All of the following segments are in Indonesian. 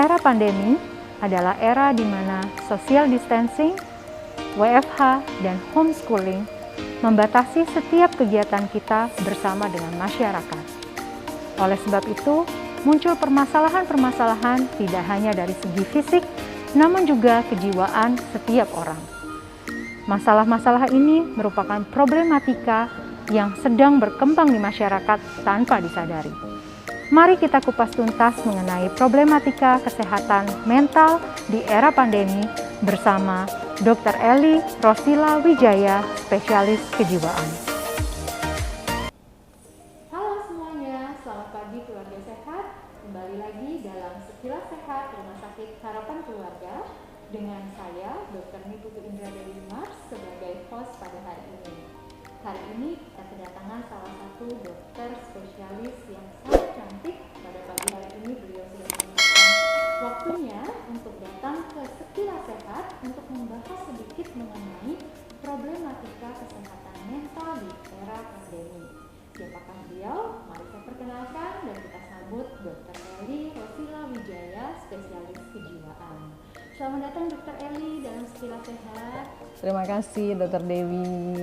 Era pandemi adalah era di mana social distancing, WFH, dan homeschooling membatasi setiap kegiatan kita bersama dengan masyarakat. Oleh sebab itu, muncul permasalahan-permasalahan tidak hanya dari segi fisik, namun juga kejiwaan setiap orang. Masalah-masalah ini merupakan problematika yang sedang berkembang di masyarakat tanpa disadari. Mari kita kupas tuntas mengenai problematika kesehatan mental di era pandemi bersama Dr. Eli Rosila Wijaya, spesialis kejiwaan. Halo semuanya, selamat pagi keluarga sehat. Kembali lagi dalam Sekilas Sehat Rumah Sakit Harapan Keluarga dengan saya, Dr. Niputu Indra dari Mars, sebagai host pada hari ini. Hari ini kita kedatangan salah satu dokter spesialis yang sangat cantik. Pada pagi hari ini beliau sudah menyempatkan waktunya untuk datang ke Sekilas Sehat untuk membahas sedikit mengenai problematika kesehatan mental di era pandemi. Siapakah beliau? Mari saya perkenalkan dan kita sambut Dr. Eli Rosila Wijaya, spesialis kejiwaan. Selamat datang Dr. Eli dalam Sekilas Sehat. Terima kasih Dr. Dewi.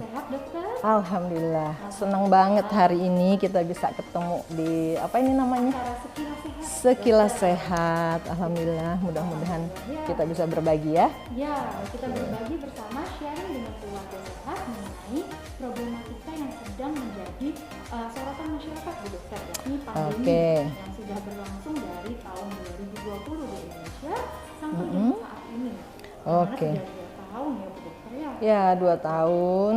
Sehat dokter? Alhamdulillah, senang banget hari ini kita bisa ketemu di apa ini namanya? Sekilas Sehat. Sekilas Sehat. Alhamdulillah, mudah-mudahan kita bisa berbagi ya. Ya, kita berbagi bersama, sharing dengan keluarga sehat mengenai problematika yang sedang menjadi sorotan masyarakat Bu Dokter, yakni pandemi yang sudah berlangsung dari tahun 2020 di Indonesia sampai dengan saat ini. Oke. Sudah 2 tahun ya Bu Dokter ya? Ya, 2 tahun.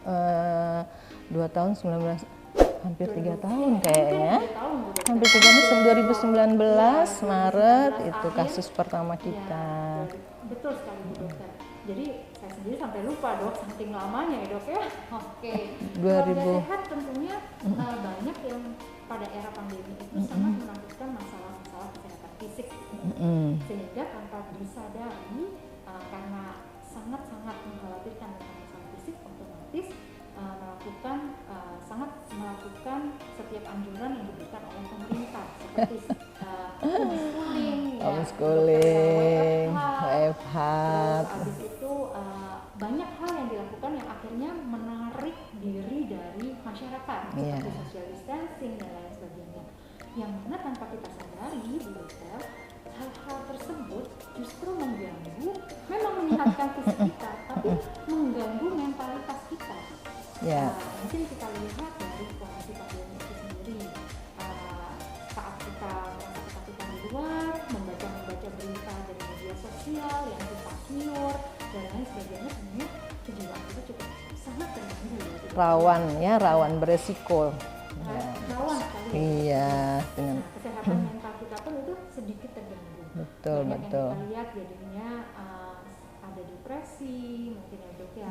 2 tahun 19 hampir 3 tahun kayaknya. Hampir 3 tahun 2019 Maret itu kasus pertama kita. Ya, betul sekali Bu Dokter. Jadi saya sendiri sampai lupa dok, saking lamanya ya dok ya. Oke. 2000. Keluarga sehat tentunya banyak yang pada era pandemi itu sangat menanggung masalah-masalah kesehatan fisik. Sehingga tanpa disadari karena sangat-sangat mengkhawatirkan tentang masalah fisik, otomatis melakukan setiap anjuran yang diberikan oleh pemerintah seperti homeschooling, WFH. Habis itu banyak hal yang dilakukan yang akhirnya menarik diri dari masyarakat seperti social distancing dan lain sebagainya. Yang mana tanpa kita sadari, Bu Dokter, hal-hal tersebut justru mengganggu, memang menyehatkan fisik kita, tapi mengganggu mentalitas kita. Mungkin kita lihat dari kondisi pandemi itu sendiri, saat kita merasa ketakutan di luar, membaca berita dari media sosial yang simpang siur dan lain sebagainya, sebenarnya kejiwaan kita cukup sangat terganggu. Rawan beresiko. Rawan sekali. Iya, dengan kesehatan mental kita pun itu sedikit terganggu. Betul. Yang kita lihat jadinya ada depresi, mungkin ya dok ya.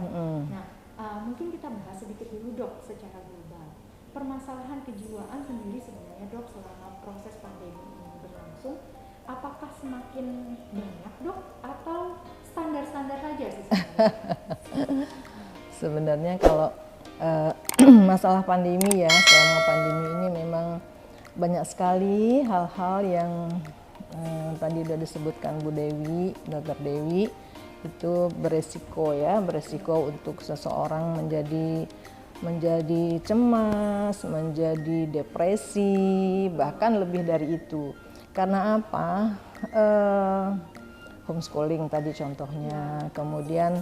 Nah, mungkin kita bahas sedikit dulu dok secara global. Permasalahan kejiwaan sendiri sebenarnya dok selama proses pandemi ini berlangsung, apakah semakin banyak dok atau standar-standar saja sih sebenarnya? Sebenarnya kalau masalah pandemi ya, selama pandemi ini memang banyak sekali hal-hal yang tadi sudah disebutkan Bu Dewi, Dr. Dewi, itu beresiko untuk seseorang menjadi cemas, menjadi depresi, bahkan lebih dari itu. Karena apa? Homeschooling tadi contohnya, kemudian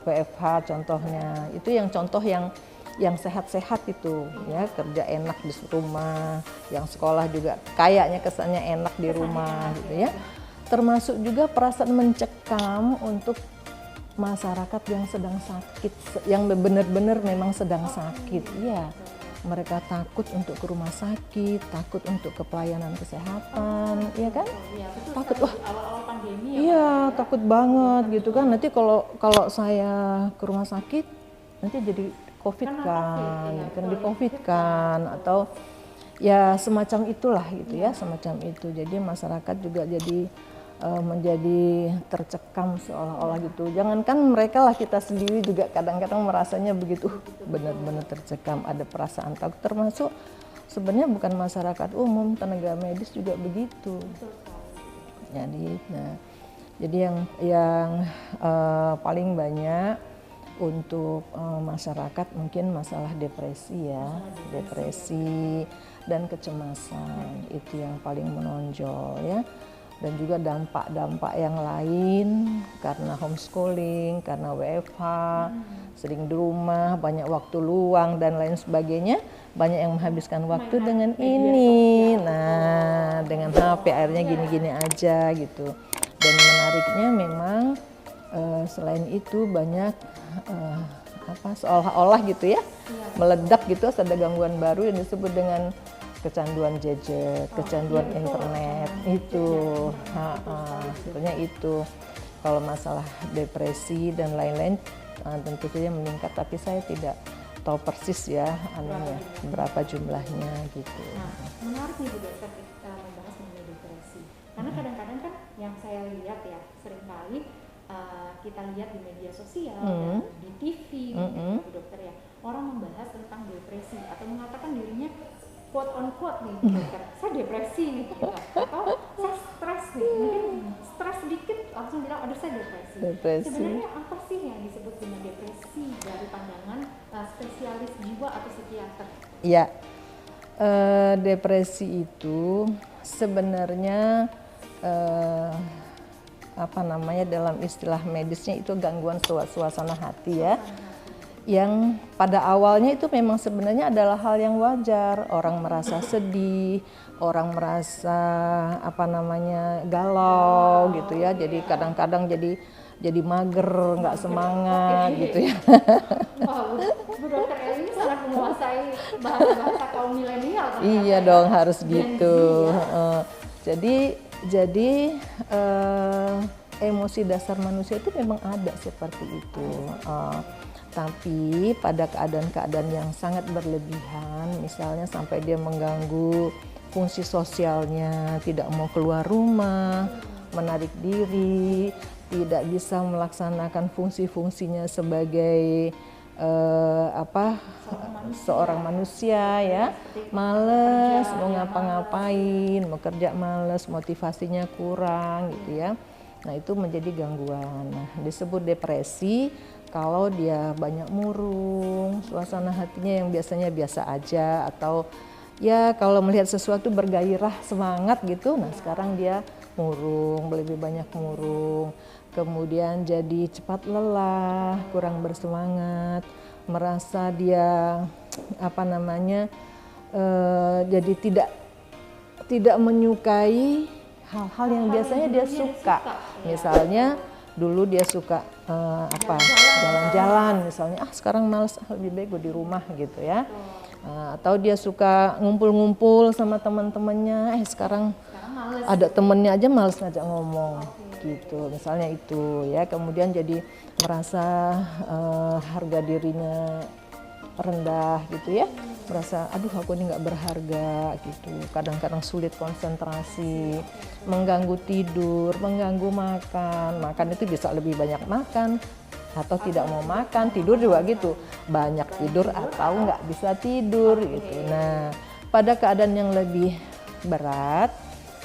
WFH contohnya, itu yang contoh yang sehat-sehat itu ya, kerja enak di rumah, yang sekolah juga kayaknya kesannya enak di rumah gitu ya. Termasuk juga perasaan mencekam untuk masyarakat yang sedang sakit, yang benar-benar memang sedang sakit ya. Mereka takut untuk ke rumah sakit, takut untuk ke pelayanan kesehatan, ya kan? Takut awal-awal pandemi ya. Iya, takut banget gitu kan. Nanti kalau saya ke rumah sakit nanti jadi COVID kan, di COVID kan, atau ya semacam itulah gitu ya, semacam itu. Jadi masyarakat juga jadi menjadi tercekam seolah-olah gitu. Jangankan mereka lah, kita sendiri juga kadang-kadang merasanya begitu, benar-benar tercekam, ada perasaan takut, termasuk sebenarnya bukan masyarakat umum, tenaga medis juga begitu. Betul sekali. Jadi yang paling banyak untuk masyarakat mungkin masalah depresi ya, depresi dan kecemasan itu yang paling menonjol ya. Dan juga dampak-dampak yang lain karena homeschooling, karena WFH, sering di rumah, banyak waktu luang dan lain sebagainya, banyak yang menghabiskan waktu dengan ini. Nah, dengan HP akhirnya gini-gini aja gitu. Dan menariknya memang selain itu banyak seolah-olah gitu ya, meledak gitu, ada gangguan baru yang disebut dengan kecanduan gadget, kecanduan internet itu, sebetulnya itu. Kalau masalah depresi dan lain-lain tentu saja meningkat, tapi saya tidak tahu persis ya berapa jumlahnya gitu. Nah, menarik nih Bu Dokter kita membahas mengenai depresi, karena kadang-kadang kan yang saya lihat ya seringkali kita lihat di media sosial dan di TV, Bu Dokter ya, orang membahas tentang depresi atau mengatakan dirinya quote on quote nih dokter, saya depresi nih gitu, atau saya stres nih, mungkin stres sedikit langsung bilang aduh saya depresi. Sebenarnya apa sih yang disebut dengan depresi dari pandangan spesialis jiwa atau psikiater? Ya, depresi itu sebenarnya dalam istilah medisnya itu gangguan suasana hati ya. Yang pada awalnya itu memang sebenarnya adalah hal yang wajar, orang merasa sedih, orang merasa galau gitu ya, jadi kadang-kadang jadi mager, nggak semangat gitu ya. Wow, Bu Dokter ini sangat menguasai bahasa kaum milenial. Iya dong, harus gitu. Jadi emosi dasar manusia itu memang ada seperti itu. Tapi pada keadaan-keadaan yang sangat berlebihan, misalnya sampai dia mengganggu fungsi sosialnya, tidak mau keluar rumah, menarik diri, tidak bisa melaksanakan fungsi-fungsinya sebagai seorang manusia ya, males mau ngapa-ngapain, mau kerja males, motivasinya kurang gitu ya. Nah itu menjadi gangguan. Nah, disebut depresi kalau dia banyak murung, suasana hatinya yang biasanya biasa aja, atau ya kalau melihat sesuatu bergairah, semangat gitu, nah sekarang dia murung, lebih banyak murung, kemudian jadi cepat lelah, kurang bersemangat, merasa dia jadi tidak menyukai hal-hal yang biasanya dia suka. Misalnya dulu dia suka jalan-jalan misalnya, sekarang males, lebih baik gue di rumah gitu ya. Atau dia suka ngumpul-ngumpul sama teman-temannya, sekarang ada temennya aja males ngajak ngomong gitu, misalnya itu ya. Kemudian jadi merasa harga dirinya rendah gitu ya, merasa aduh aku ini nggak berharga gitu, kadang-kadang sulit konsentrasi, mengganggu tidur, mengganggu makan itu bisa lebih banyak makan atau tidak mau makan, tidur juga gitu, banyak tidur atau nggak bisa tidur gitu. Nah pada keadaan yang lebih berat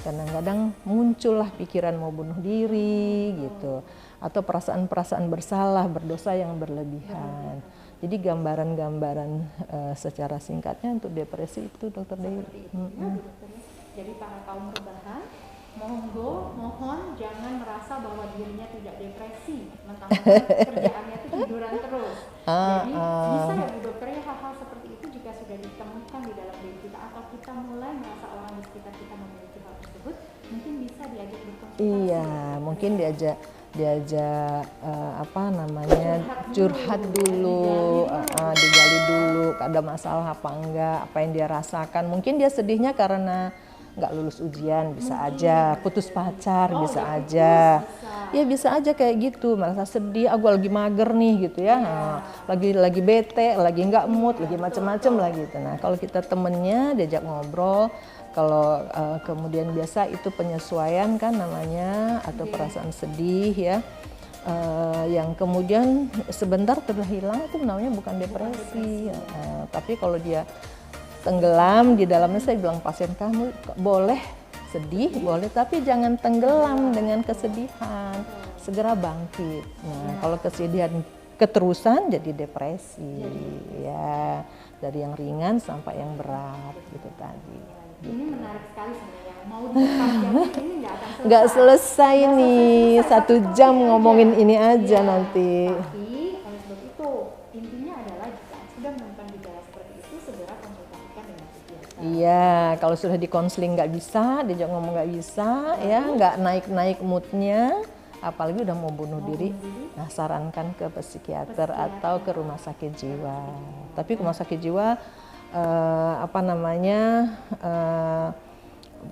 kadang-kadang muncullah pikiran mau bunuh diri gitu, atau perasaan-perasaan bersalah, berdosa yang berlebihan. Jadi gambaran-gambaran secara singkatnya untuk depresi itu Dokter Dewi. Jadi para kaum rebahan, mohon jangan merasa bahwa dirinya tidak depresi, mentang-mentang kerjaannya itu tiduran terus. Jadi bisa ya Bu Dokter ya, hal-hal seperti itu jika sudah ditemukan di dalam diri kita atau kita mulai merasa orang di sekitar kita memiliki hal tersebut, mungkin bisa diajak berkonsultasi. Iya, mungkin diajak curhat dulu, digali dulu ada masalah apa enggak, apa yang dia rasakan. Mungkin dia sedihnya karena nggak lulus ujian, bisa aja putus pacar, bisa aja. Ya bisa aja kayak gitu, merasa sedih, aku lagi mager nih gitu ya, lagi bete, lagi nggak mood, lagi macem-macem lah gitu. Nah kalau kita temennya diajak ngobrol, kalau kemudian biasa itu penyesuaian kan namanya, atau perasaan sedih ya, yang kemudian sebentar terhilang, itu namanya bukan depresi. Tapi kalau dia tenggelam di dalamnya. Saya bilang pasien kamu boleh sedih, boleh, tapi jangan tenggelam dengan kesedihan, segera bangkit. Nah, kalau kesedihan keterusan jadi depresi, ya dari yang ringan sampai yang berat gitu tadi. Ini menarik sekali sebenarnya. Mau dipanjangin ini nggak selesai nih, 1 jam ngomongin ini aja nanti. Tapi oleh sebab itu intinya adalah jika sudah menemukan gejala seperti itu segera konsultasikan dengan psikiater. Iya, kalau sudah di konseling nggak bisa, diajak ngomong nggak bisa, ya nggak naik moodnya, apalagi udah mau bunuh diri, nah sarankan ke psikiater atau ke rumah sakit jiwa. Tapi rumah sakit jiwa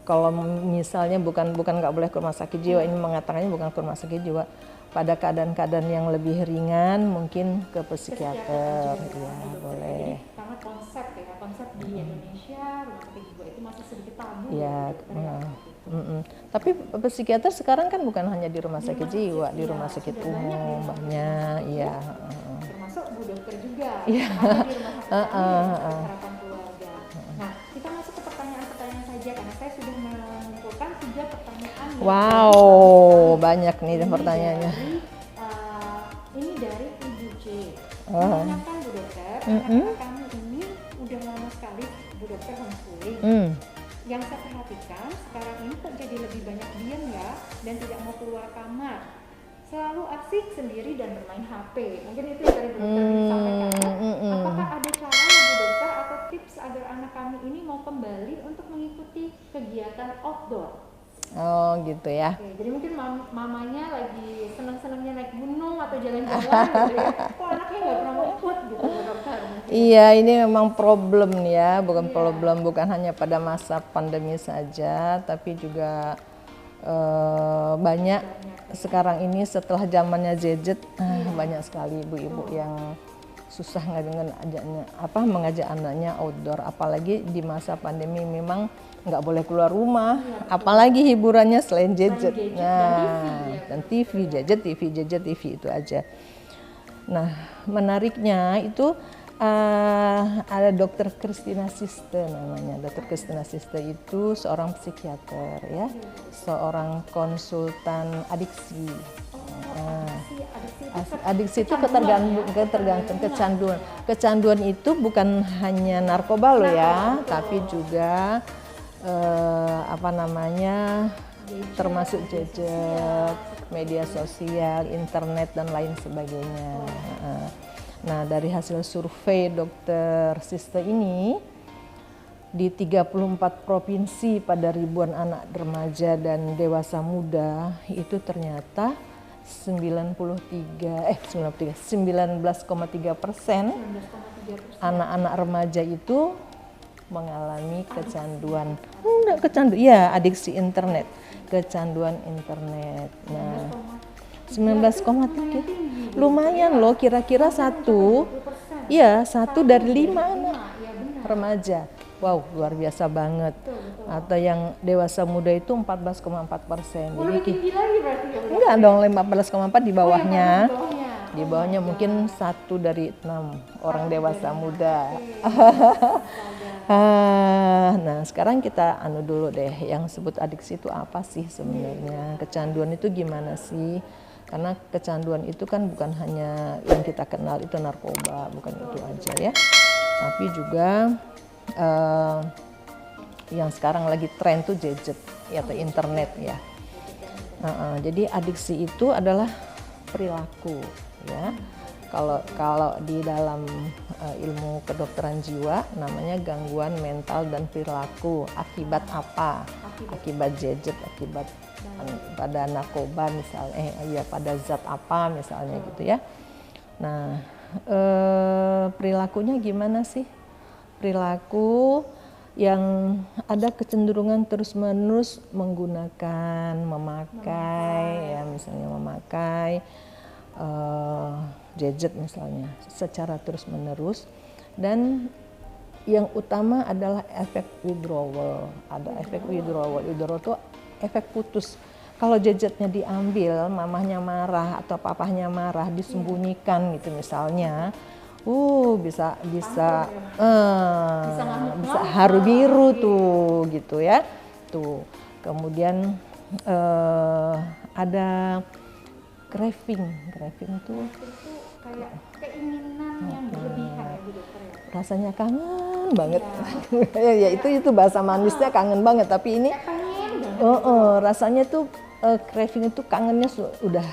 kalau misalnya bukan nggak boleh ke rumah sakit jiwa, ini mengatakannya bukan ke rumah sakit jiwa. Pada keadaan-keadaan yang lebih ringan mungkin ke psikiater, ya boleh. Jadi, karena konsep di Indonesia rumah sakit jiwa itu masih sedikit tabu. Ya, tapi psikiater sekarang kan bukan hanya di rumah sakit jiwa, di rumah sakit umum banyak, iya. Termasuk Bu Dokter juga, Iya. ada di rumah sakit harapan keluarga. Nah, kita masuk ke pertanyaan-pertanyaan saja karena saya sudah mengumpulkan 3 pertanyaan. Wow, banyak nih pertanyaannya. Ini dari Ibu J. Menanyakan Bu Dokter, anak-anak kami ini udah lama sekali Bu Dokter homeschooling. Yang saya perhatikan sekarang ini kok jadi lebih banyak diam ya dan tidak mau keluar kamar. Selalu asik sendiri dan bermain HP. Mungkin itu yang tadi Bu Dokter sampaikan. Apakah ada cara ya Bu Dokter atau tips agar anak kami ini mau kembali untuk mengikuti kegiatan outdoor? Oh gitu ya. Oke, jadi mungkin mamanya lagi senang-senangnya naik gunung atau jalan-jalan gitu ya. Kok anaknya nggak pernah mau ikut gitu Bu Dokter? Iya, ini memang problem ya, bukan hanya pada masa pandemi saja, tapi juga banyak sekarang ini setelah zamannya gadget, banyak sekali ibu-ibu yang susah mengajak anaknya outdoor, apalagi di masa pandemi memang nggak boleh keluar rumah, apalagi hiburannya selain gadget, dan TV, gadget, TV itu aja. Nah, menariknya itu ada Dokter Christina Siste namanya. Dokter Christina Siste itu seorang psikiater ya, seorang konsultan adiksi. Adiksi itu ketergantungan, kecanduan. Kecanduan itu bukan hanya narkoba loh ya, tapi juga termasuk gadget, media sosial, internet dan lain sebagainya. Nah, dari hasil survei Dokter Siste ini di 34 provinsi pada ribuan anak remaja dan dewasa muda itu ternyata 19,3% anak-anak remaja itu mengalami kecanduan, adiksi internet, kecanduan internet. Nah, 19,3, lumayan loh, kira-kira 1 dari 5 anak remaja. Wow, luar biasa banget. Atau yang dewasa muda itu 14,4%. Jadi tinggi lagi berarti ya? Enggak dong, 14,4 di bawahnya. Di bawahnya mungkin 1 dari 6 orang dewasa muda. Nah, sekarang kita dulu deh, yang sebut adiksi itu apa sih sebenarnya? Kecanduan itu gimana sih? Karena kecanduan itu kan bukan hanya yang kita kenal itu narkoba, bukan itu aja ya. Tapi juga yang sekarang lagi tren tuh gadget atau internet ya. Jadi adiksi itu adalah perilaku ya. Kalau di dalam ilmu kedokteran jiwa namanya gangguan mental dan perilaku. Akibat apa? Akibat gadget, akibat pada narkoba misalnya, pada zat apa misalnya gitu ya. Nah, perilakunya gimana sih? Perilaku yang ada kecenderungan terus-menerus memakai, misalnya memakai gadget misalnya secara terus-menerus, dan yang utama adalah efek withdrawal. Ada efek withdrawal. Withdrawal itu efek putus. Kalau gadgetnya diambil, mamahnya marah atau papahnya marah, disembunyikan gitu misalnya, Bisa Bisa bisa ngamuk-ngamuk. haru biru Iya. tuh gitu ya. Tuh. Kemudian ada craving. Craving tuh Itu kayak keinginan yang berlebihan ya Bu Dokter ya. rasanya kangen banget. Iya. Ya itu bahasa manisnya kangen banget, tapi ini Kayak pengen banget. rasanya tuh craving itu kangennya udah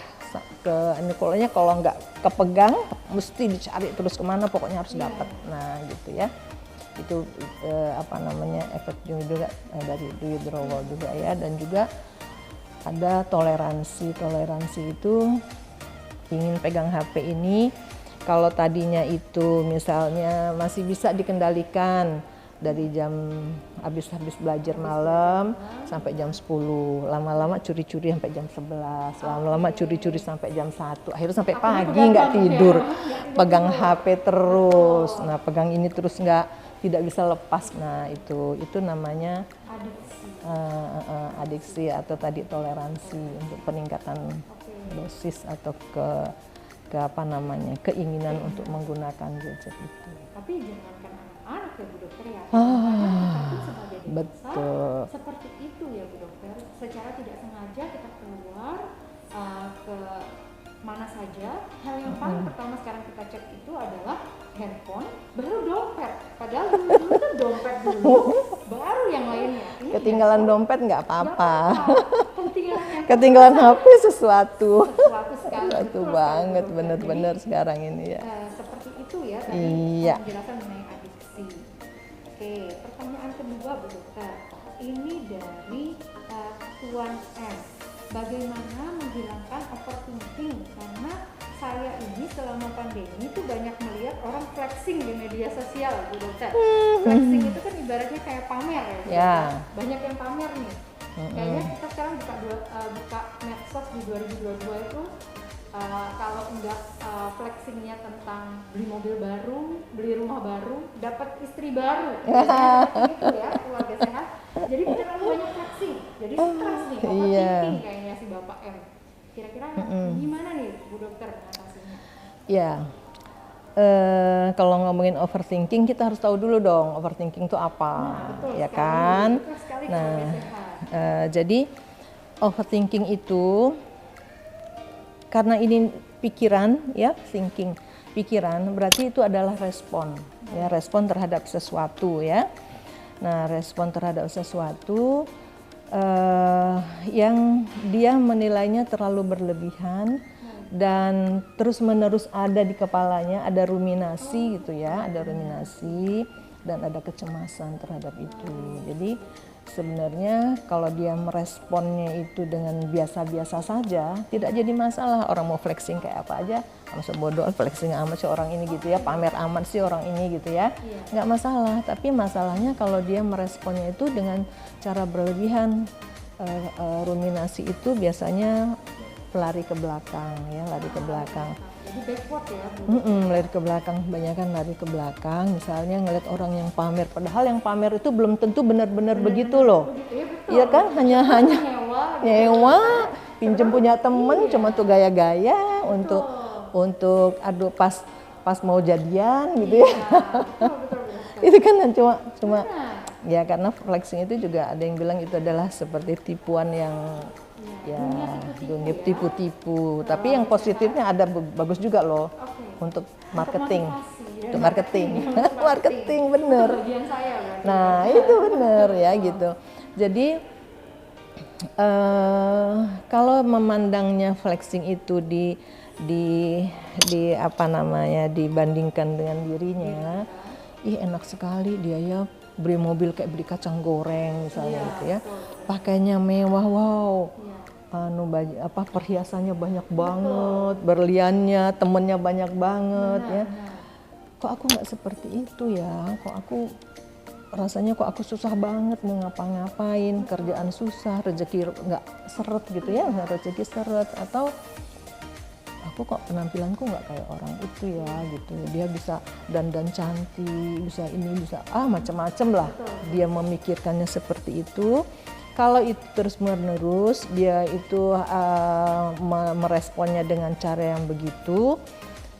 ke Nikolanya, kalau nggak kepegang mesti dicari terus kemana, pokoknya harus dapat. Nah gitu ya, itu apa namanya, efek juga dari withdrawal juga ya. Dan juga ada toleransi itu ingin pegang HP ini. Kalau tadinya itu misalnya masih bisa dikendalikan dari jam habis belajar malam sampai jam 10, lama-lama curi-curi sampai jam 11, lama-lama curi-curi sampai jam 1, akhirnya sampai pagi nggak tidur, pegang HP terus. Nah pegang ini terus tidak bisa lepas. Nah itu namanya adiksi atau tadi toleransi untuk peningkatan dosis atau apa namanya, keinginan untuk menggunakan gadget itu. Tapi jangankan anak-anak ya Bu Dokter ya. Kita pun sebagai dewasa Betul. seperti itu ya Bu Dokter. Secara tidak sengaja kita keluar ke mana saja, hal yang paling pertama sekarang kita cek itu adalah handphone, baru dompet. Padahal dulu kan dompet dulu, baru yang lainnya. Ini Ketinggalan handphone, dompet nggak apa-apa. Ketinggalan HP sesuatu sekali. Sesuatu Betul banget, sekali, Bu Dokter. bener-bener Jadi, sekarang ini ya. seperti itu ya tadi Iya. penjelasan mengenai adiksi. Oke, pertanyaan kedua Bu Dokter, ini dari Tuan M. Bagaimana menghilangkan overthinking? Karena saya ini selama pandemi itu banyak melihat orang flexing di media sosial Bu Dokter. Flexing itu kan ibaratnya kayak pamer ya Bu Ya. Dokter. Banyak yang pamer nih. Kayaknya kita sekarang buka medsos di 2022 itu kalau enggak flexingnya tentang beli mobil baru, beli rumah baru, dapat istri baru. Itu ya, keluarga sehat. Jadi beneran banyak flexing. Jadi stres nih, overthinking kayaknya si Bapak M. Kira-kira gimana nih Bu Dokter mengatasinya? Ya. Kalau ngomongin overthinking, kita harus tahu dulu dong overthinking itu apa, Betul ya sekali. kan? Betul sekali, Nah, keluarga sehat. jadi overthinking itu karena ini pikiran ya, pikiran berarti itu adalah respon ya, respon terhadap sesuatu ya. Nah respon terhadap sesuatu yang dia menilainya terlalu berlebihan dan terus menerus ada di kepalanya, ada ruminasi gitu ya, ada ruminasi dan ada kecemasan terhadap itu. Jadi sebenarnya kalau dia meresponnya itu dengan biasa-biasa saja, tidak jadi masalah. Orang mau flexing kayak apa aja, masa bodoh flexing amat sih orang ini gitu ya, pamer amat sih orang ini gitu ya, nggak masalah. Tapi masalahnya kalau dia meresponnya itu dengan cara berlebihan, ruminasi itu biasanya lari ke belakang ya, lari ke belakang. Jadi backward ya Bu. Lari ke belakang, kebanyakan lari ke belakang. Misalnya ngeliat orang yang pamer, padahal yang pamer itu belum tentu benar-benar begitu loh. Iya kan, hanya nyewa, pinjem punya temen, cuma tuh gaya-gaya untuk aduh pas mau jadian gitu ya. Betul. Itu kan cuma ya, karena flexing itu juga ada yang bilang itu adalah seperti tipuan yang ya dunia tipu-tipu. Tapi yang positifnya ada bagus juga loh untuk marketing. Untuk marketing. Marketing bener. Bagian saya berarti. Nah, itu bener ya gitu. Jadi kalau memandangnya flexing itu di apa namanya, dibandingkan dengan dirinya, ih enak sekali dia ya, beli mobil kayak beli kacang goreng misalnya gitu ya, pakainya mewah, wow, perhiasannya banyak banget, berliannya, temennya banyak banget ya. Kok aku nggak seperti itu ya, kok aku rasanya kok aku susah banget mau ngapa-ngapain, kerjaan susah, rezeki nggak seret gitu ya, nggak rezeki seret, atau aku kok penampilanku nggak kayak orang itu ya gitu, dia bisa dandan cantik, bisa ini, bisa macam-macam lah. Dia memikirkannya seperti itu. Kalau itu terus menerus dia itu meresponnya dengan cara yang begitu,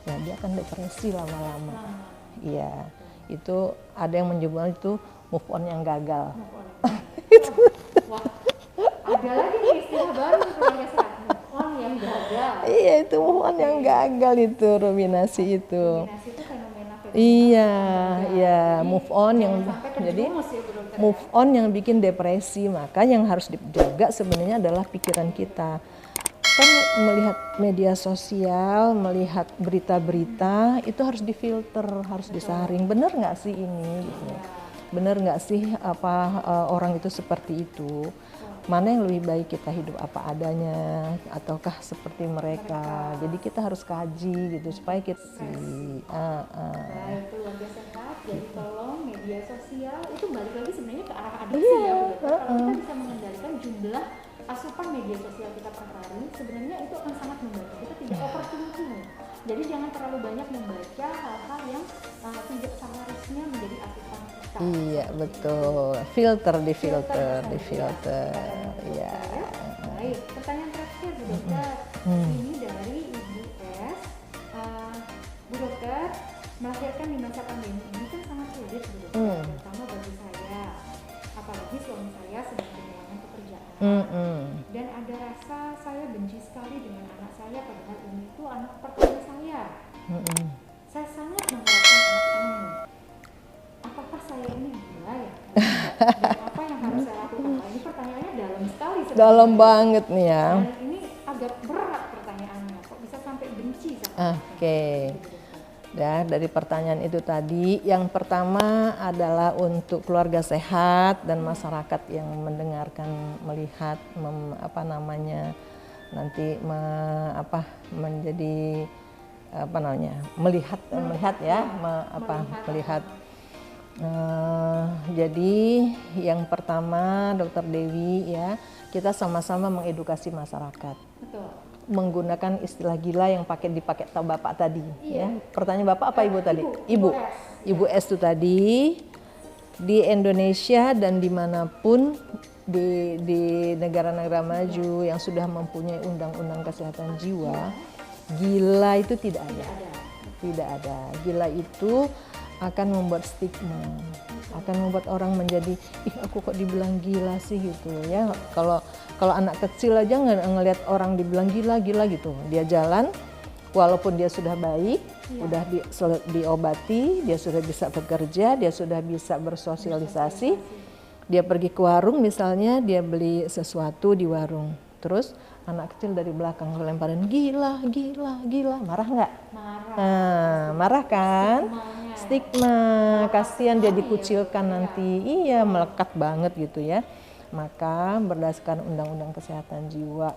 ya dia akan depresi lama-lama. Nah, Iya, itu ada yang menyebut itu move on yang gagal. move on. Wah, ada lagi nih istilah baru di keluarga sehat, move on yang gagal. Iya, itu move on yang gagal itu, ruminasi itu. Ruminasi itu fenomena Iya, juga. iya, Jadi, move on yang jangan sampai jadi terjerumus ya, Bu Dokter, move on yang bikin depresi. Maka yang harus dijaga sebenarnya adalah pikiran kita. Kan melihat media sosial, melihat berita-berita itu harus difilter, harus disaring. Bener nggak sih ini? Gitu. Bener nggak sih orang itu seperti itu? Mana yang lebih baik, kita hidup apa adanya ataukah seperti mereka? Jadi kita harus kaji gitu supaya kita Baik, keluarga sehat. Jadi tolong media sosial itu balik lagi sebenarnya ke arah adiksi Iya, ya, Bu Dokter. Kalau kita bisa mengendalikan jumlah asupan media sosial kita per hari, sebenarnya itu akan sangat membantu kita tidak overthinking. Jadi jangan terlalu banyak membaca hal-hal yang tidak seharusnya menjadi asupan kita. Iya betul, filter di filter. Iya. Baik, pertanyaan terakhir Bu Dokter. Ini dari Ibu S. Bu Dokter, melahirkan di masa pandemi ini kan sangat sulit Bu Dokter, terutama bagi saya. Apalagi suami saya sedang kehilangan pekerjaan. Dan ada rasa saya benci sekali dengan anak saya, padahal ini itu anak pertama saya. Saya sangat mengharapkan anak ini. Apakah saya ini gila ya? Dan apa yang harus saya lakukan? Nah, ini pertanyaannya dalam sekali sebenarnya. Dalam banget nih ya. Dan ini agak berat pertanyaannya. Kok bisa sampai benci sama Oke. Ya, dari pertanyaan itu tadi, yang pertama adalah untuk keluarga sehat dan masyarakat yang mendengarkan, melihat, nanti menjadi melihat ya, melihat. Jadi yang pertama, Dokter Dewi ya, kita sama-sama mengedukasi masyarakat. Betul. Menggunakan istilah gila yang dipakai Bapak tadi Iya. ya. Pertanyaan Bapak apa Ibu tadi? Ibu S. Ibu S itu tadi di Indonesia dan dimanapun di negara-negara maju yang sudah mempunyai undang-undang kesehatan jiwa, gila itu tidak ada. Tidak ada. Gila itu akan membuat stigma, akan membuat orang menjadi, ih aku kok dibilang gila sih gitu ya. Kalau anak kecil aja ngelihat orang dibilang gila gitu, dia jalan walaupun dia sudah baik, udah diobati, dia sudah bisa bekerja, dia sudah bisa bersosialisasi, dia pergi ke warung misalnya, dia beli sesuatu di warung, terus anak kecil dari belakang lemparin gila, marah nggak? Marah kan? Stigma, kasihan dia dikucilkan nanti, iya melekat banget gitu ya. Maka berdasarkan Undang-Undang Kesehatan Jiwa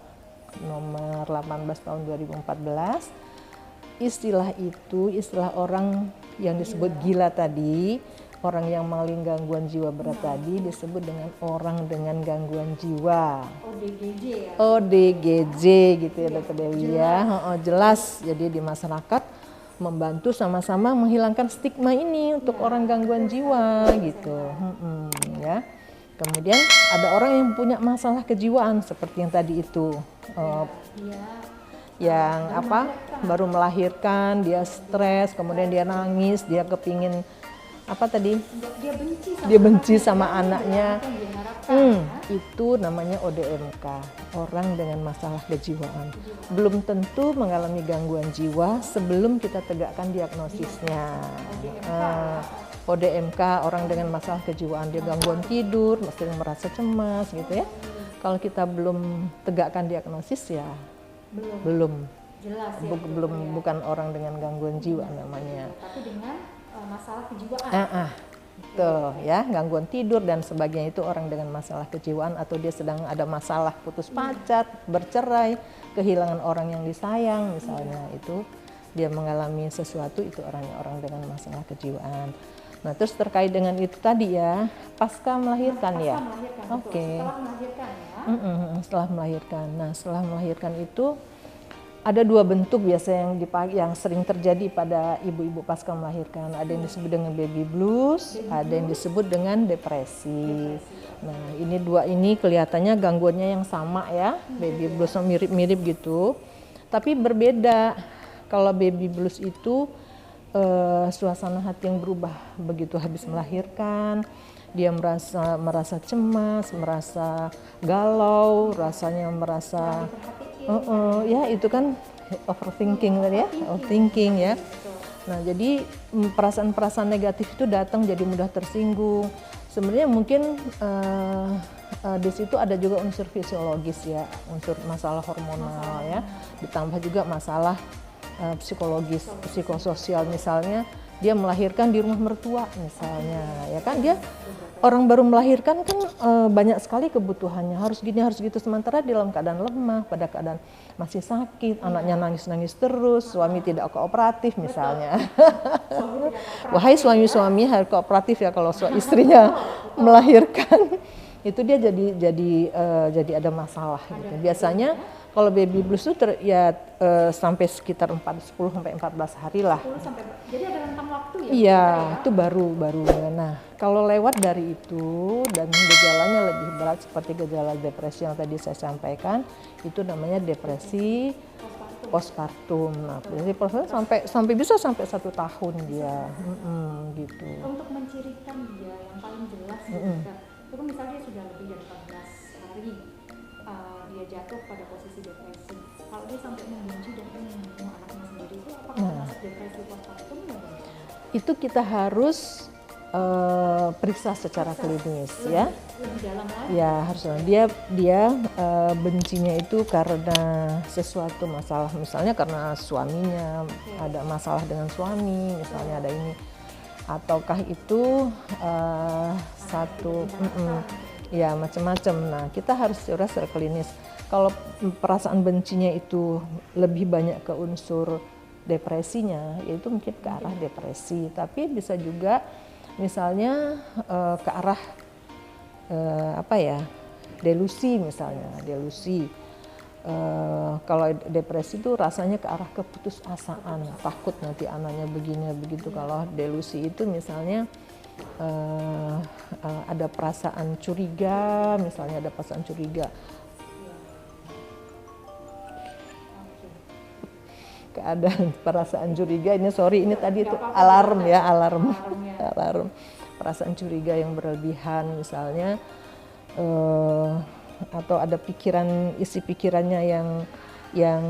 nomor 18 tahun 2014, istilah orang yang disebut gila tadi, orang yang mengalami gangguan jiwa berat tadi disebut dengan orang dengan gangguan jiwa. ODGJ ya? ODGJ gitu ya Dokter Dewi ya. Jelas, jadi di masyarakat membantu sama-sama menghilangkan stigma ini untuk orang gangguan jiwa gitu. Ya. Kemudian ada orang yang punya masalah kejiwaan seperti yang tadi itu, yang baru melahirkan, dia stres, kemudian dia nangis, dia kepingin dia benci sama anaknya. Itu namanya ODMK, orang dengan masalah kejiwaan. Belum tentu mengalami gangguan jiwa sebelum kita tegakkan diagnosisnya. ODMK, orang dengan masalah kejiwaan, dia gangguan tidur, sering merasa cemas gitu ya. Kalau kita belum tegakkan diagnosis ya belum. Jelas ya. Bukan orang dengan gangguan jiwa namanya. Tapi dengan masalah kejiwaan. Tuh ya, gangguan tidur dan sebagainya itu orang dengan masalah kejiwaan, atau dia sedang ada masalah putus pacar, bercerai, kehilangan orang yang disayang misalnya, itu dia mengalami sesuatu, itu orang dengan masalah kejiwaan. Nah, terus terkait dengan itu tadi ya, pasca melahirkan ya. Oke. Setelah melahirkan ya. Setelah melahirkan. Nah, setelah melahirkan itu ada dua bentuk biasa yang sering terjadi pada ibu-ibu pasca melahirkan. Ada yang disebut dengan baby blues, ada yang disebut dengan depresi. Nah, ini dua ini kelihatannya gangguannya yang sama ya, baby blues mirip-mirip gitu. Tapi berbeda Kalau baby blues itu suasana hati yang berubah begitu habis melahirkan. Dia merasa cemas, merasa galau, rasanya merasa ya itu kan overthinking tadi ya, overthinking ya. Nah, jadi perasaan-perasaan negatif itu datang jadi mudah tersinggung. Sebenarnya mungkin di situ ada juga unsur fisiologis ya, unsur masalah hormonal ya, ditambah juga masalah psikologis, psikososial, misalnya dia melahirkan di rumah mertua misalnya, ya kan, dia orang baru melahirkan kan banyak sekali kebutuhannya, harus gini harus gitu, sementara dalam keadaan lemah, pada keadaan masih sakit, anaknya nangis-nangis terus, suami tidak kooperatif misalnya. Wahai suami-suami harus kooperatif ya kalau istrinya melahirkan. Itu dia jadi ada masalah gitu. Biasanya kalau baby blues itu sampai sekitar 10 sampai 14 hari lah. Jadi ada rentang waktu ya? Iya, itu baru. Nah, kalau lewat dari itu dan gejalanya lebih berat seperti gejala depresi yang tadi saya sampaikan, itu namanya depresi postpartum. Nah, depresi postpartum sampai bisa sampai 1 tahun dia, gitu. Untuk mencirikan dia yang paling jelas, itu misalnya dia sudah lebih dari 14 hari. Dia jatuh pada posisi depresi. Kalau dia sampai membenci dan ingin membunuh anaknya sendiri, itu apakah masuk depresi postpartum? Itu kita harus periksa secara klinis ya. Lebih dalam lagi. Ya harus. Dia bencinya itu karena sesuatu masalah, misalnya karena suaminya ada masalah dengan suami, misalnya ada ini, ataukah itu ya macam-macam. Nah, kita harus secara klinis. Kalau perasaan bencinya itu lebih banyak ke unsur depresinya, yaitu mungkin ke arah depresi. Tapi bisa juga misalnya ke arah delusi misalnya, delusi. Kalau depresi itu rasanya ke arah keputusasaan, takut nanti anaknya begini begitu. Kalau delusi itu misalnya ada perasaan curiga, misalnya ada perasaan curiga. Keadaan perasaan curiga ini, ini tadi itu alarm ya, alarm. Perasaan curiga yang berlebihan misalnya, atau ada isi pikirannya yang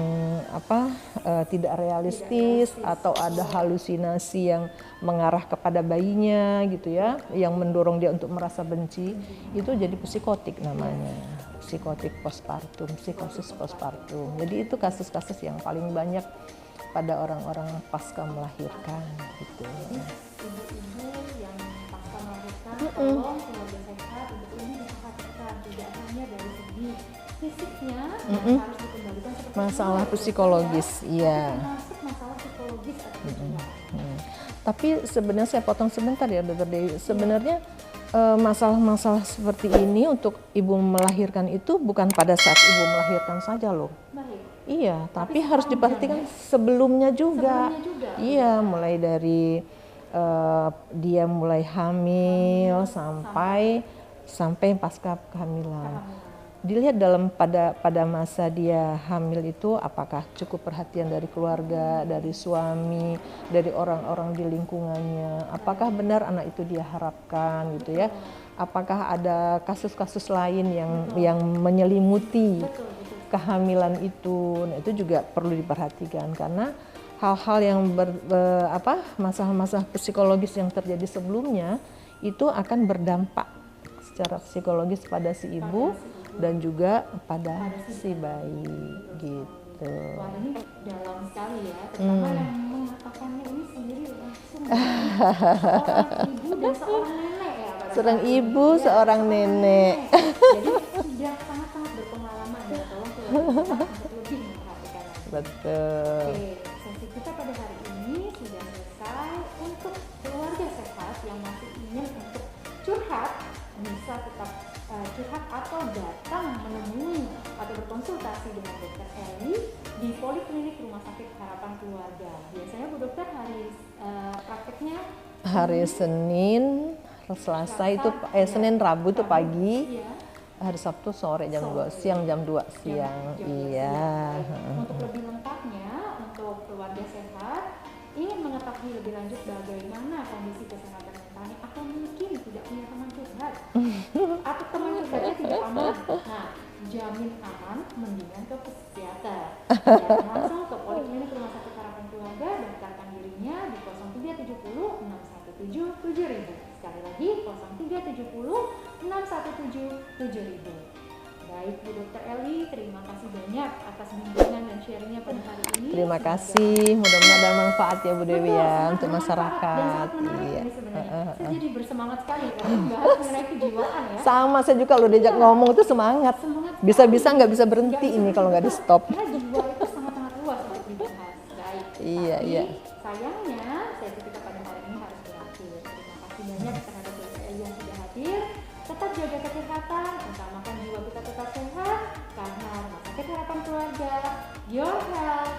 tidak realistis, atau ada halusinasi yang mengarah kepada bayinya gitu ya, yang mendorong dia untuk merasa benci, itu jadi psikotik namanya, psikotik postpartum, psikosis postpartum. Jadi itu kasus-kasus yang paling banyak pada orang-orang pasca melahirkan gitu. Ibu-ibu yang pasca melahirkan, tolong keluarga sehat, ibu ini diperhatikan, tidak hanya dari segi fisiknya harus dikembalikan seperti masalah psikologis, iya. Termasuk masalah psikologis Tapi sebenarnya saya potong sebentar ya, Dokter Dewi. Sebenarnya masalah-masalah seperti ini untuk ibu melahirkan itu bukan pada saat ibu melahirkan saja loh. Baik. Iya, tapi harus diperhatikan sebelumnya juga. Iya, mulai dari dia mulai hamil sampai pasca kehamilan. Dilihat pada masa dia hamil itu apakah cukup perhatian dari keluarga, dari suami, dari orang-orang di lingkungannya. Apakah benar anak itu dia harapkan gitu ya. Apakah ada kasus-kasus lain yang menyelimuti kehamilan itu. Nah, itu juga perlu diperhatikan karena hal-hal yang masalah-masalah psikologis yang terjadi sebelumnya itu akan berdampak secara psikologis pada si ibu dan juga pada si bayi gitu. Wah, ini dalam sekali ya, terutama yang mengatakannya ini sendiri langsung seorang ibu dan seorang nenek ya. Seorang ibu, seorang nenek. Jadi sudah sangat-sangat berpengalaman ya, tolong keluarga untuk lebih memperhatikan lagi. Betul. Oke, sesi kita pada hari ini sudah selesai. Untuk keluarga sehat yang masih ingin untuk curhat, bisa tetap curhat atau datang menemui atau berkonsultasi dengan Dokter Eli di Poliklinik Rumah Sakit Harapan Keluarga. Biasanya Bu Dokter hari prakteknya hari Senin, Selasa itu Senin, Rabu itu pagi. Hari Sabtu sore jam 2 siang, jam 2 siang. Iya. Untuk lebih lengkapnya, untuk keluarga sehat mengungkap lebih lanjut bagaimana kondisi kesehatan mentalnya, atau mungkin tidak punya teman curhat atau teman curhatnya tidak aman. Nah, jamin aman, mendingan ke psikiater. Datang langsung ke Poliklinik Rumah Sakit Harapan Keluarga, daftarkan dirinya di 0370 617 7000. Sekali lagi 0370 617 7000. Baik Bu Dr. Eli, terima kasih banyak atas bimbingan dan sharingnya pada hari ini. Terima kasih, mudah-mudahan ada manfaat ya Bu Dewi ya untuk masyarakat. Iya. Saya jadi bersemangat sekali karena membahas mengenai kejiwaan ya. Sama, saya juga lo diajak ngomong itu semangat. Bisa-bisa nggak bisa berhenti ini kalau nggak di stop. Karena jiwa itu sangat-sangat luas untuk dibahas. Baik. Iya, Tapi, iya. sayangnya sesi kita pada hari ini harus berakhir. Terima kasih banyak terhadap Dr. Eli yang sudah hadir. Tetap jaga kesehatan, utamakan jiwa kita tetap sehat, karena Rumah Sakit Harapan Keluarga, your health,